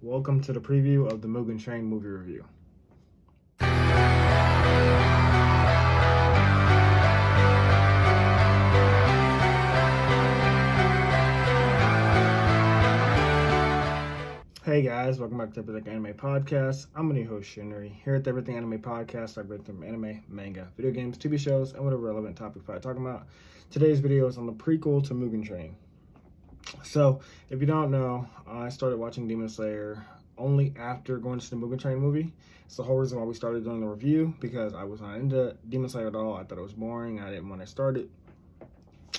Welcome to the preview of the Mugen Train movie review. Hey guys, welcome back to Everything Anime Podcast. I'm your host Shinry. Here at the Everything Anime Podcast, I break from anime, manga, video games, TV shows, and whatever relevant topic I'm talking about. Today's video is on the prequel to Mugen Train. So, if you don't know, I started watching Demon Slayer only after going to the Mugen Train movie. It's the whole reason why we started doing the review, because I was not into Demon Slayer at all. I thought it was boring. I didn't want to start it.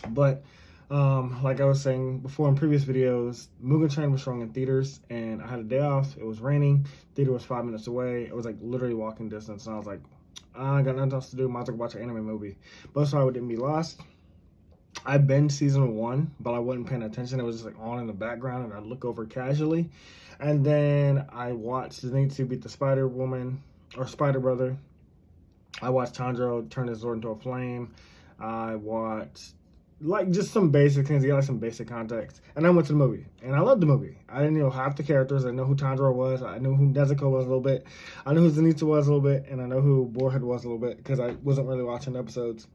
But like I was saying before in previous videos, Mugen Train was showing in theaters, and I had a day off. It was raining. Theater was 5 minutes away. It was like literally walking distance, and I was like, I got nothing else to do. Might as well watch an anime movie. But so I didn't be lost. I binged season 1, but I wasn't paying attention. It was just like on in the background, and I'd look over casually. And then I watched Zenitsu beat the Spider Woman or Spider Brother. I watched Tanjiro turn his sword into a flame. I watched like just some basic things to get like some basic context. And I went to the movie, and I loved the movie. I didn't know half the characters. I didn't know who Tanjiro was. I knew who Nezuko was a little bit. I knew who Zenitsu was a little bit, and I know who Boarhead was a little bit because I wasn't really watching the episodes.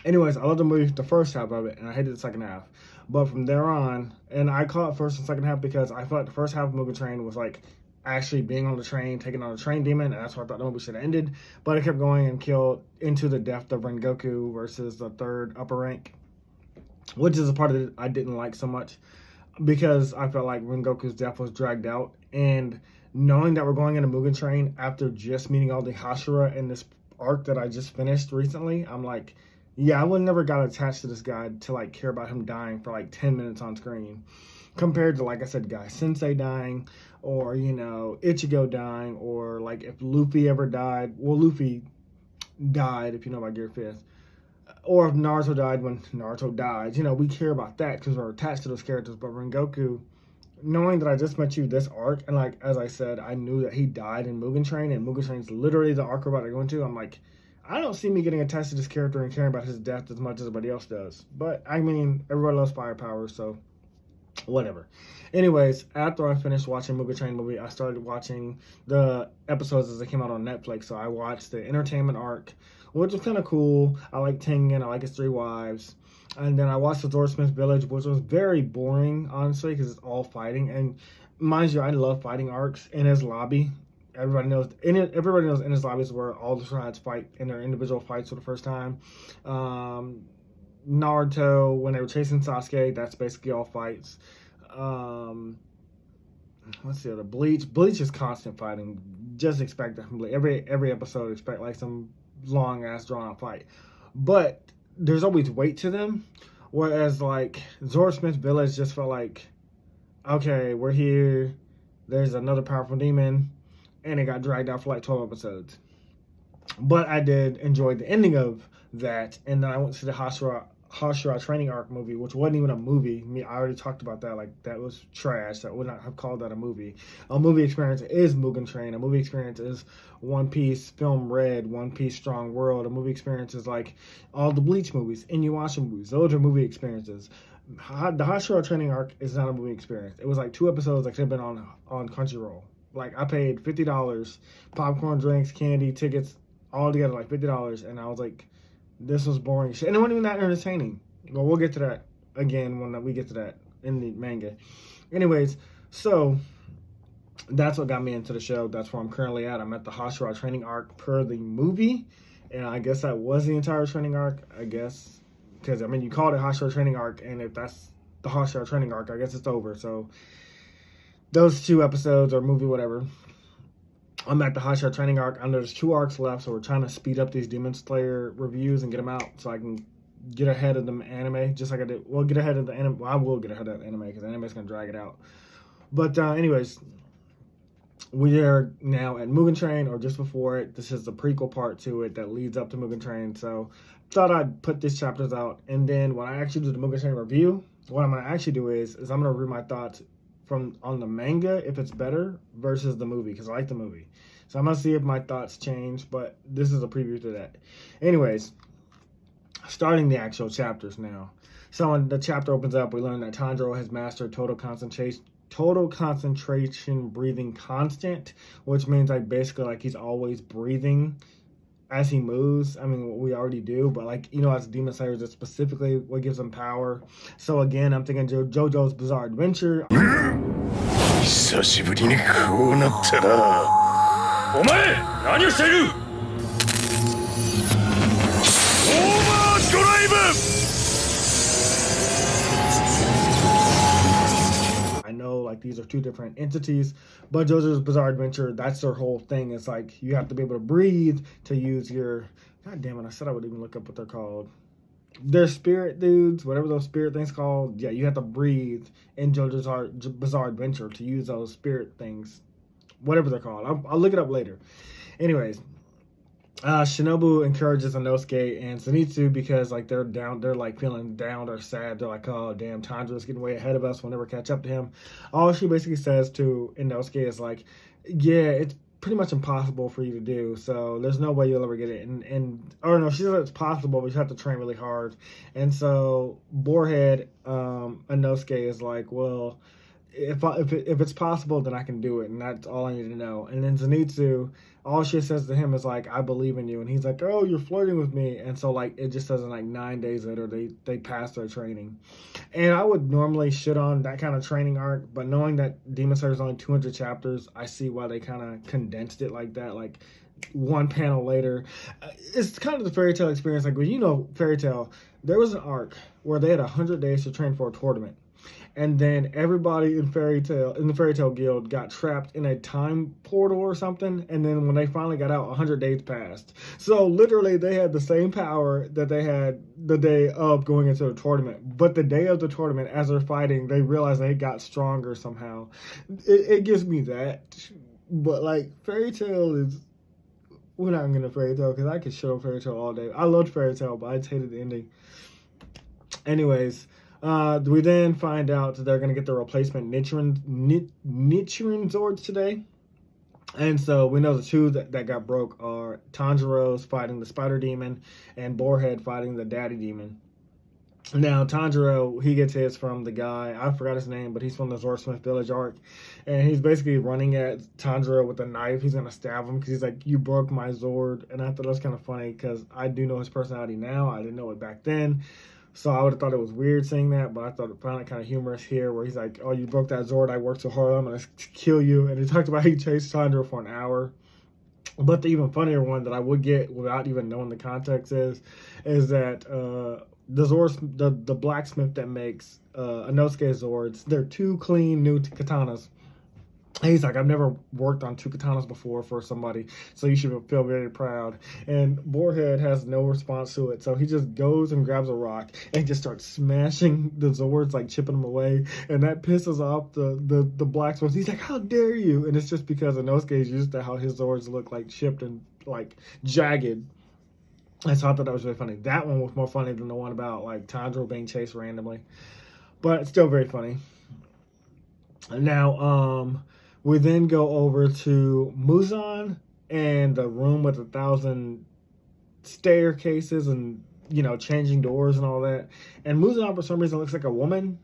Anyways, I loved the movie, the first half of it, and I hated the second half. But from there on, and I call it first and second half because I felt like the first half of Mugen Train was like actually being on the train, taking on a train demon, and that's why I thought the movie should have ended. But it kept going and killed into the death of Rengoku versus the third upper rank, which is a part of it I didn't like so much because I felt like Rengoku's death was dragged out. And knowing that we're going into Mugen Train after just meeting all the Hashira in this arc that I just finished recently, I'm like, yeah, I would never got attached to this guy to like care about him dying for like 10 minutes on screen compared to, like I said, Guy Sensei dying, or, you know, Ichigo dying, or like if Luffy ever died. Well, Luffy died, if you know about Gear 5th. Or if Naruto died when Naruto died. You know, we care about that because we're attached to those characters. But Rengoku, knowing that I just met you this arc, and like, as I said, I knew that he died in Mugen Train, and Mugen Train's literally the arc we're about to go into, I'm like, I don't see me getting attached to this character and caring about his death as much as everybody else does. But, I mean, everybody loves firepower, so whatever. Anyways, after I finished watching Mugen Train movie, I started watching the episodes as they came out on Netflix. So I watched the entertainment arc, which was kind of cool. I like Tengen, I like his 3 wives. And then I watched the Swordsmith Village, which was very boring, honestly, because it's all fighting. And mind you, I love fighting arcs. In his lobby, everybody knows in his lobbies where all the sides fight in their individual fights for the first time. Naruto, when they were chasing Sasuke, that's basically all fights. What's the other? Bleach. Bleach is constant fighting. Just expect that from Bleach. Every episode, expect like some long ass drawn out fight. But there's always weight to them. Whereas like Swordsmith Village just felt like, okay, we're here. There's another powerful demon, and it got dragged out for like 12 episodes. But I did enjoy the ending of that, and then I went to the Hashira training arc movie, which wasn't even a movie. I already talked about that. Like, that was trash. I would not have called that a movie. A movie experience is Mugen Train. A movie experience is One Piece, Film Red, One Piece, Strong World. A movie experience is like all the Bleach movies, Inuyasha movies. Those are movie experiences. The Hashira training arc is not a movie experience. It was like 2 episodes that could have been on Crunchyroll. Like, I paid $50, popcorn, drinks, candy, tickets, all together like $50, and I was like, this was boring shit. And it wasn't even that entertaining. But we'll get to that again when we get to that in the manga. Anyways, so that's what got me into the show. That's where I'm currently at. I'm at the Hashira training arc per the movie. And I guess that was the entire training arc, I guess. Because, I mean, you called it Hashira training arc, and if that's the Hashira training arc, I guess it's over. So those 2 episodes or movie, whatever. I'm at the Hashira training arc. I know there's 2 arcs left, so we're trying to speed up these Demon Slayer reviews and get them out so I can get ahead of the anime, just like I did. Well, get ahead of the anime. Well, I will get ahead of the anime because the anime is going to drag it out. But anyways, we are now at Mugen Train, or just before it. This is the prequel part to it that leads up to Mugen Train. So thought I'd put these chapters out, and then when I actually do the Mugen Train review, what I'm going to actually do is I'm going to read my thoughts on the manga, if it's better, versus the movie, because I like the movie. So I'm going to see if my thoughts change, but this is a preview to that. Anyways, starting the actual chapters now. So when the chapter opens up, we learn that Tanjiro has mastered total concentration total concentration breathing constant, which means like basically like he's always breathing as he moves. I mean, we already do, but like, you know, as demon slayers, it's specifically what gives them power. So again, I'm thinking JoJo's Bizarre Adventure. 久しぶりにこうなったな。お前、何をしている？オーバードライブ！ I know like these are two different entities, but JoJo's Bizarre Adventure, that's their whole thing. It's like you have to be able to breathe to use your, god damn it, I said I would even look up what they're called. They're spirit dudes, whatever those spirit things called. Yeah, you have to breathe in JoJo's Bizarre Adventure to use those spirit things, whatever they're called. I'll look it up later. Anyways, Shinobu encourages Inosuke and Zenitsu because like they're like feeling down or sad. They're like, oh damn, Tanjiro's getting way ahead of us. We'll never catch up to him. All she basically says to Inosuke is like, yeah, it's pretty much impossible for you to do, so there's no way you'll ever get it. Or no, she said it's possible, but you have to train really hard. And so Boarhead, Inosuke is like, well, if it's possible, then I can do it, and that's all I need to know. And then Zenitsu, all she says to him is like, I believe in you. And he's like, oh, you're flirting with me. And so like it just says in like 9 days later they pass their training. And I would normally shit on that kind of training arc, but knowing that Demon Slayer is only 200 chapters, I see why they kind of condensed it like that, like one panel later. It's kind of the Fairy Tail experience. Like, when you know Fairy Tail, there was an arc where they had 100 days to train for a tournament. And then everybody in the Fairy Tail Guild got trapped in a time portal or something. And then when they finally got out, 100 days passed. So literally they had the same power that they had the day of going into the tournament. But the day of the tournament, as they're fighting, they realized they got stronger somehow. It gives me that. But like, Fairy Tail is... We're not going to Fairy Tail because I could shit on Fairy Tail all day. I loved Fairy Tail, but I just hated the ending. Anyways... we then find out that they're going to get the replacement Nichiren Zords today. And so we know the two that got broke are Tanjiro's fighting the Spider Demon and Boarhead fighting the Daddy Demon. Now, Tanjiro, he gets his from the guy, I forgot his name, but he's from the Swordsmith Village arc. And he's basically running at Tanjiro with a knife. He's going to stab him because he's like, you broke my Zord. And I thought that was kind of funny because I do know his personality now. I didn't know it back then. So I would have thought it was weird saying that, but I found it kind of humorous here where he's like, oh, you broke that Zord, I worked so hard, I'm going to kill you. And he talked about how he chased Tanjiro for an hour. But the even funnier one that I would get without even knowing the context is that the blacksmith that makes Inosuke Zords, they're two clean new katanas. And he's like, I've never worked on two katanas before for somebody, so you should feel very proud. And Boarhead has no response to it, so he just goes and grabs a rock and just starts smashing the Zords, like chipping them away. And that pisses off the blacksmith. He's like, how dare you? And it's just because Inosuke is used to how his Zords look like chipped and like jagged. And so I thought that was really funny. That one was more funny than the one about like Tanjiro being chased randomly, but it's still very funny. Now, we then go over to Muzan and the room with 1,000 staircases and, you know, changing doors and all that. And Muzan, for some reason, looks like a woman.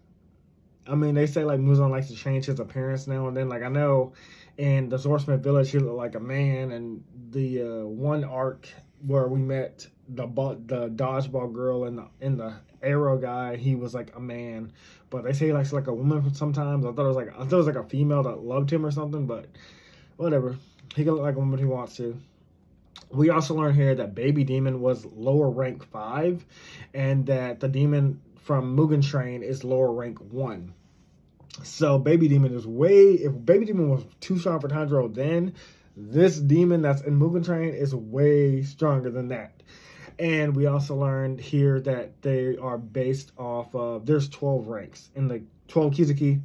I mean, they say, like, Muzan likes to change his appearance now and then. Like, I know in the Swordsmith Village, he looked like a man. And the one arc where we met the dodgeball girl and the arrow guy, he was like a man. But they say he likes like a woman sometimes. I thought it was like a female that loved him or something, but whatever. He can look like a woman he wants to. We also learn here that Baby Demon was lower rank 5, and that the demon from Mugen Train is lower rank 1. So Baby Demon is if Baby Demon was too strong for Tanjiro then, this demon that's in Mugen Train is way stronger than that. And we also learned here that they are based off of, there's 12 ranks. In the 12 Kizuki,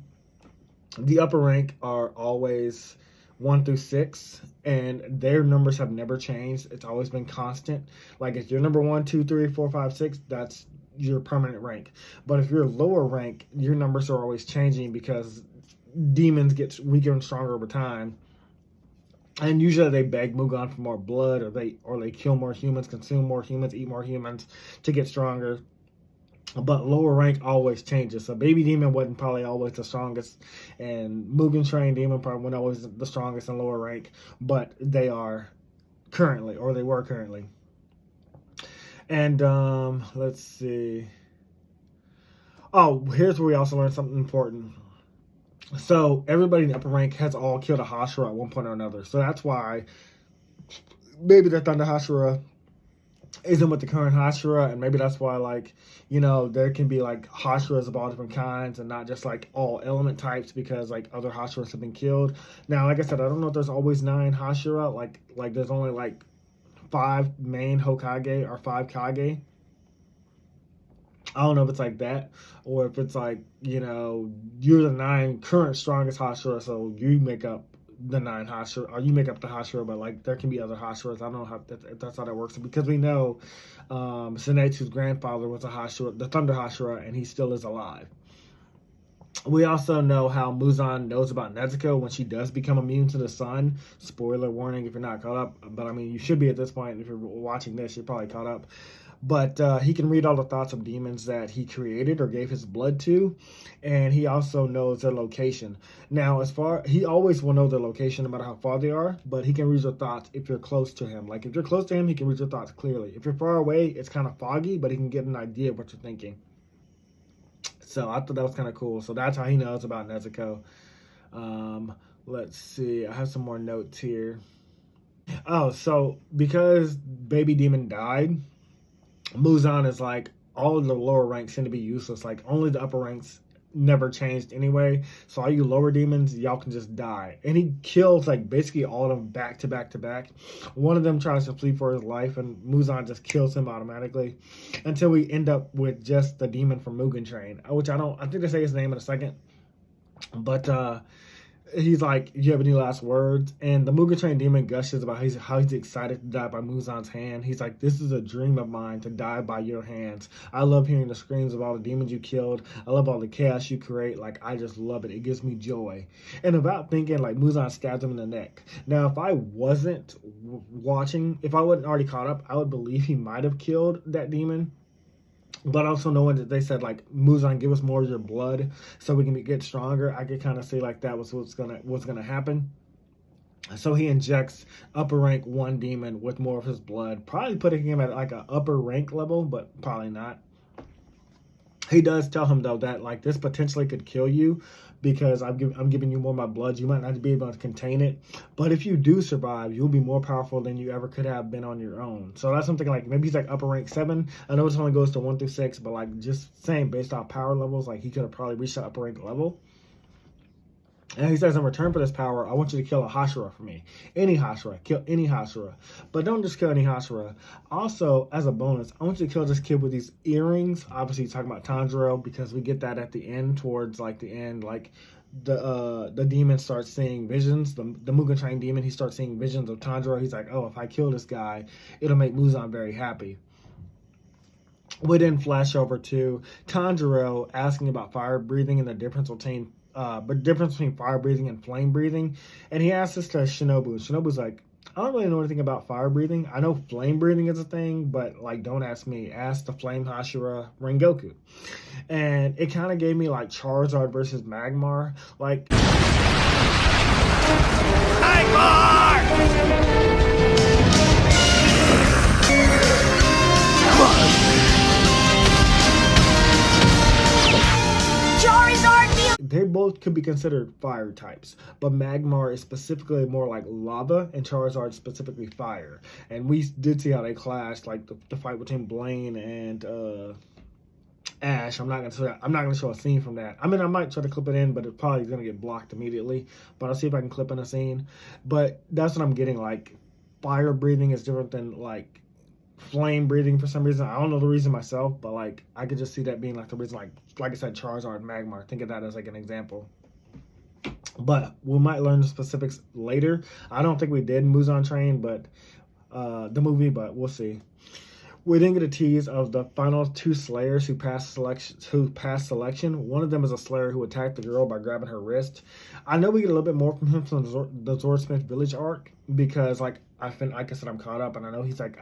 the upper rank are always 1 through 6, and their numbers have never changed. It's always been constant. Like if you're number 1, 2, 3, 4, 5, 6, that's your permanent rank. But if you're lower rank, your numbers are always changing because demons get weaker and stronger over time. And usually they beg Mugen for more blood, or they kill more humans, consume more humans, eat more humans to get stronger. but lower rank always changes. So Baby Demon wasn't probably always the strongest, and Mugen Train Demon probably wasn't always the strongest in lower rank, but they are currently, or they were currently. And let's see. Oh, here's where we also learned something important. So everybody in the upper rank has all killed a Hashira at one point or another. So that's why maybe the Thunder Hashira isn't with the current Hashira, and maybe that's why, like, you know, there can be like Hashiras of all different kinds and not just like all element types, because like other Hashiras have been killed. Now, like I said, I don't know if there's always 9 Hashira, like there's only like 5 main Hokage or 5 Kage. I don't know if it's like that, or if it's like, you know, you're the 9 current strongest Hashira, so you make up the 9 Hashira, or you make up the Hashira, but like there can be other Hashiras. I don't know if that's how that works, because we know Zenitsu's grandfather was a Hashira, the Thunder Hashira, and he still is alive. We also know how Muzan knows about Nezuko when she does become immune to the sun. Spoiler warning if you're not caught up, but I mean, you should be at this point. If you're watching this, you're probably caught up. But he can read all the thoughts of demons that he created or gave his blood to, and he also knows their location. Now, he always will know their location no matter how far they are, but he can read your thoughts if you're close to him. Like, if you're close to him, he can read your thoughts clearly. If you're far away, it's kind of foggy, but he can get an idea of what you're thinking. So I thought that was kind of cool. So that's how he knows about Nezuko. Let's see. I have some more notes here. Oh, so because Baby Demon died, Muzan is like, all of the lower ranks seem to be useless. Like, only the upper ranks never changed anyway. So all you lower demons, y'all can just die. And he kills like basically all of them back to back to back. One of them tries to flee for his life, and Muzan just kills him automatically until we end up with just the demon from Mugen Train, which I think they say his name in a second. But he's like, "You have any last words?" And the Mugen Train demon gushes about how he's excited to die by Muzan's hand. He's like, "This is a dream of mine, to die by your hands. I love hearing the screams of all the demons you killed. I love all the chaos you create. Like, I just love it. It gives me joy." And about thinking, like, Muzan stabbed him in the neck. Now, if I wasn't watching, if I wasn't already caught up, I would believe he might have killed that demon. But also knowing that they said, like, Muzan, give us more of your blood so we can get stronger, I could kind of see like that was what's gonna happen. So he injects upper rank 1 demon with more of his blood, probably putting him at like an upper rank level, but probably not. He does tell him though that like this potentially could kill you, because I'm giving you more of my blood. You might not be able to contain it, but if you do survive, you'll be more powerful than you ever could have been on your own. So that's something like, maybe he's like upper rank 7. I know it only goes to 1 through 6, but like just saying based off power levels, like he could have probably reached the upper rank level. And he says, in return for this power, I want you to kill a Hashira for me. Any Hashira. Kill any Hashira. But don't just kill any Hashira. Also, as a bonus, I want you to kill this kid with these earrings. Obviously, he's talking about Tanjiro, because we get that at the end, towards like the end, like the demon starts seeing visions. The Mugen Train demon, he starts seeing visions of Tanjiro. He's like, oh, if I kill this guy, it'll make Muzan very happy. We then flash over to Tanjiro asking about fire breathing and the difference between fire breathing and flame breathing. And he asks this to Shinobu. Shinobu's like, I don't really know anything about fire breathing. I know flame breathing is a thing, but like, don't ask me. Ask the Flame Hashira Rengoku. And it kind of gave me like Charizard versus Magmar. Like, Magmar! They both could be considered fire types, but Magmar is specifically more like lava, and Charizard specifically fire. And we did see how they clashed, like the fight between Blaine and Ash. I'm not gonna show a scene from that. I mean, I might try to clip it in, but it's probably gonna get blocked immediately. But I'll see if I can clip in a scene. But that's what I'm getting. Like, fire breathing is different than like flame breathing for some reason. I don't know the reason myself, but like I could just see that being like the reason, like I said, Charizard and Magmar. Think of that as like an example. But we might learn the specifics later. I don't think we did Mugen Train, but the movie, but we'll see. We didn't get a tease of the final 2 Slayers who passed selection. One of them is a Slayer who attacked the girl by grabbing her wrist. I know we get a little bit more from him from the Swordsmith Village arc because, like I said, I'm caught up, and I know he's like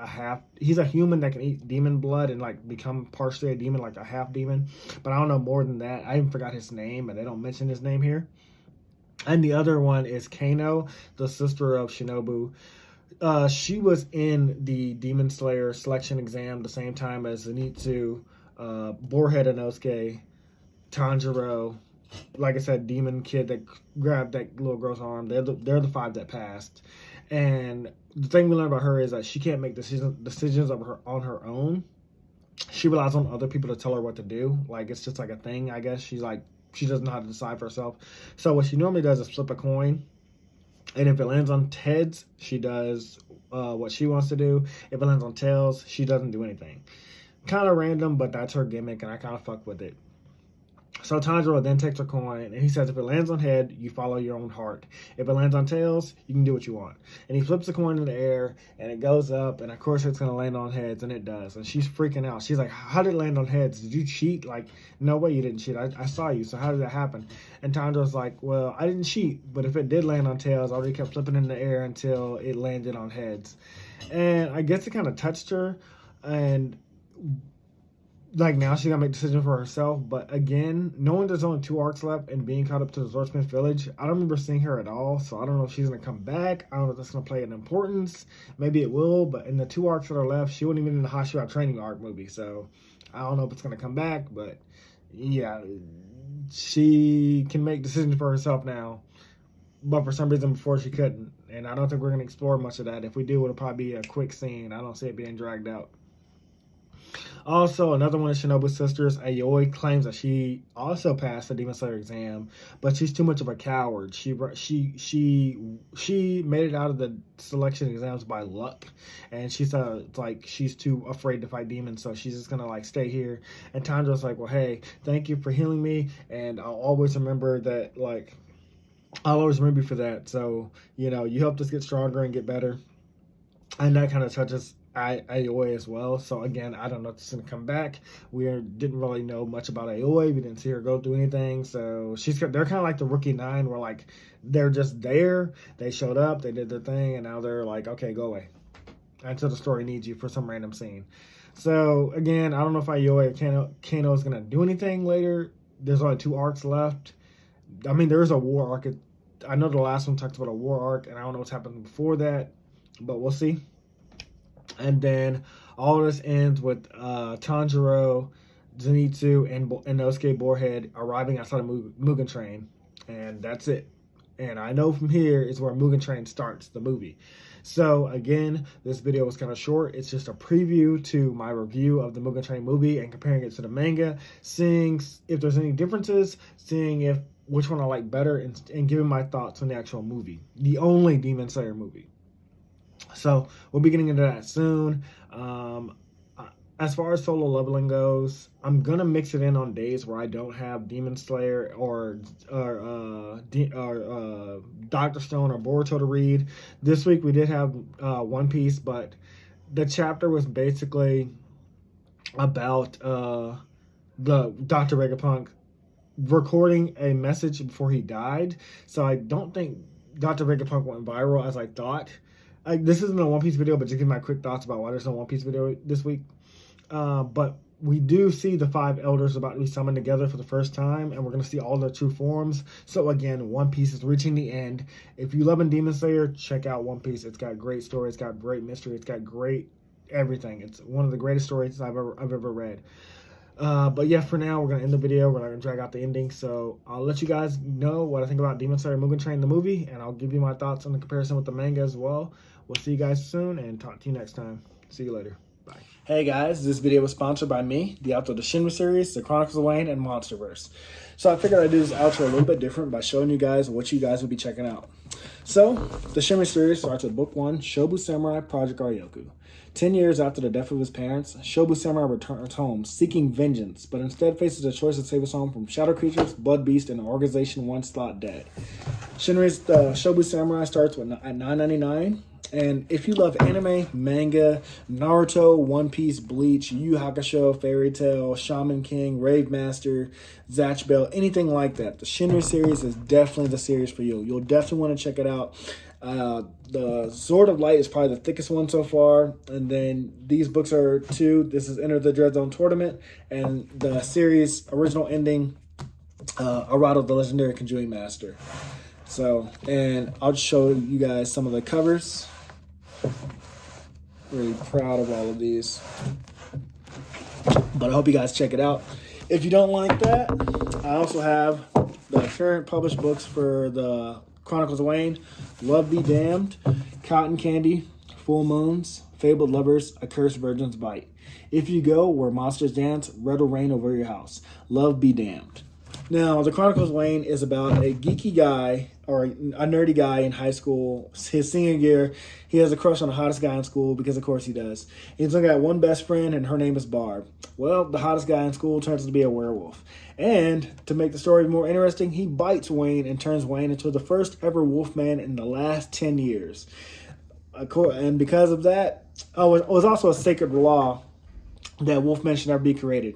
he's a human that can eat demon blood and like become partially a demon, like a half demon. But I don't know more than that. I even forgot his name, and they don't mention his name here. And the other one is Kano, the sister of Shinobu. She was in the Demon Slayer selection exam the same time as Zenitsu, Boarhead Inosuke, Tanjiro. Like I said, demon kid that grabbed that little girl's arm. They're the 5 that passed. And the thing we learned about her is that she can't make decisions on her own. She relies on other people to tell her what to do. Like, it's just like a thing, I guess. She doesn't know how to decide for herself. So what she normally does is flip a coin. And if it lands on heads, she does what she wants to do. If it lands on tails, she doesn't do anything. Kind of random, but that's her gimmick, and I kind of fuck with it. So Tanjiro then takes her coin, and he says if it lands on head, you follow your own heart. If it lands on tails, you can do what you want. And he flips the coin in the air, and it goes up, and of course it's going to land on heads, and it does. And she's freaking out. She's like, how did it land on heads? Did you cheat? Like, no way you didn't cheat. I saw you, so how did that happen? And Tanjiro's like, well, I didn't cheat, but if it did land on tails, I already kept flipping in the air until it landed on heads. And I guess it kind of touched her, and like now she's gonna make decisions for herself. But again, knowing there's only 2 arcs left and being caught up to the Swordsmith Village, I don't remember seeing her at all, so I don't know if she's gonna come back. I don't know if that's gonna play an importance. Maybe it will, but in the 2 arcs that are left, she wasn't even in the Hashira training arc movie, so I don't know if it's gonna come back. But yeah, she can make decisions for herself now, but for some reason before she couldn't, and I don't think we're gonna explore much of that. If we do, it'll probably be a quick scene. I don't see it being dragged out. Also, another one of Shinobu's sisters, Ayoi, claims that she also passed the Demon Slayer exam, but she's too much of a coward. She made it out of the selection exams by luck, and she said like she's too afraid to fight demons, so she's just gonna like stay here. And Tanjiro's like, well, hey, thank you for healing me, and I'll always remember that. Like, I'll always remember you for that. So you know, you helped us get stronger and get better, and that kind of touches Ayoi as well. So again, I don't know if it's going to come back. We didn't really know much about Ayoi. We didn't see her go through anything. So they're kind of like the rookie 9, where like they're just there. They showed up, they did their thing, and now they're like, okay, go away until the story needs you for some random scene. So again, I don't know if Ayoi or Kano is going to do anything later. There's only 2 arcs left. I mean, there is a war arc. I know the last one talks about a war arc, and I don't know what's happened before that, but we'll see. And then all of this ends with Tanjiro, Zenitsu, and Inosuke Boarhead arriving outside of Mugen Train. And that's it. And I know from here is where Mugen Train starts, the movie. So again, this video was kind of short. It's just a preview to my review of the Mugen Train movie and comparing it to the manga, seeing if there's any differences, seeing which one I like better, and giving my thoughts on the actual movie. The only Demon Slayer movie. So we'll be getting into that soon. As far as solo leveling goes, I'm gonna mix it in on days where I don't have Demon Slayer or Dr. Stone or Boruto to read. This week we did have One Piece, but the chapter was basically about the Dr. Vegapunk recording a message before he died. So I don't think Dr. Vegapunk went viral as I thought. This isn't a One Piece video, but just give my quick thoughts about why there's no One Piece video this week. But we do see the 5 elders about to be summoned together for the first time, and we're going to see all their true forms. So again, One Piece is reaching the end. If you love Demon Slayer, check out One Piece. It's got great story. It's got great mystery. It's got great everything. It's one of the greatest stories I've ever read. But yeah, for now, we're going to end the video. We're not going to drag out the ending. So I'll let you guys know what I think about Demon Slayer Mugen Train, the movie, and I'll give you my thoughts on the comparison with the manga as well. We'll see you guys soon, and talk to you next time. See you later. Bye. Hey guys, this video was sponsored by me, the author of the Shinry series, the Chronicles of Wayne, and Monsterverse. So I figured I'd do this outro a little bit different by showing you guys what you guys would be checking out. So, the Shinry series starts with Book 1, Shobu Samurai Project Aryoku. 10 years after the death of his parents, Shobu Samurai returns home, seeking vengeance, but instead faces a choice to save his home from shadow creatures, blood beasts, and an organization once thought dead. Shinry's Shobu Samurai starts at $9.99. And if you love anime, manga, Naruto, One Piece, Bleach, Yu Yu Hakusho, Fairy Tail, Shaman King, Rave Master, Zatch Bell, anything like that, the Shinry series is definitely the series for you. You'll definitely want to check it out. The Sword of Light is probably the thickest one so far. And then these books are 2. This is Enter the Dread Zone Tournament. And the series original ending, Arado, the Legendary Conjuring Master. So, and I'll just show you guys some of the covers. Really proud of all of these. But I hope you guys check it out. If you don't like that, I also have the current published books for the Chronicles of Wayne, Love Be Damned, Cotton Candy, Full Moons, Fabled Lovers, A Cursed Virgin's Bite. If You Go Where Monsters Dance, Red Will Rain Over Your House. Love Be Damned. Now, the Chronicles of Wayne is about a geeky guy, or a nerdy guy in high school. His senior year, he has a crush on the hottest guy in school, because of course he does. He's only got one best friend, and her name is Barb. Well, the hottest guy in school turns out to be a werewolf. And to make the story more interesting, he bites Wayne and turns Wayne into the first ever wolfman in the last 10 years. And because of that, it was also a sacred law that wolfmen should never be created.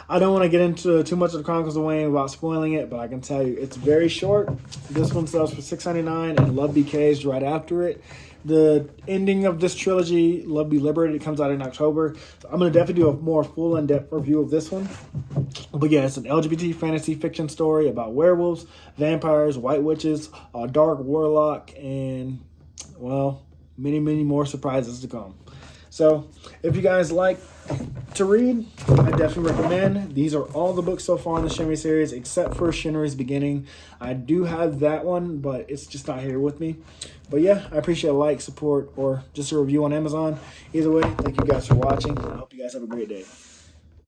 I don't want to get into too much of the Chronicles of Wayne without spoiling it, but I can tell you it's very short. This one sells for $6.99, and Love Be Caged right after it. The ending of this trilogy, Love Be Liberated, comes out in October. So I'm going to definitely do a more full in-depth review of this one. But yeah, it's an LGBT fantasy fiction story about werewolves, vampires, white witches, a dark warlock, and, well, many, many more surprises to come. So if you guys like to read, I definitely recommend. These are all the books so far in the Shinry series, except for Shinry's Beginning. I do have that one, but it's just not here with me. But yeah, I appreciate a like, support, or just a review on Amazon. Either way, thank you guys for watching. I hope you guys have a great day.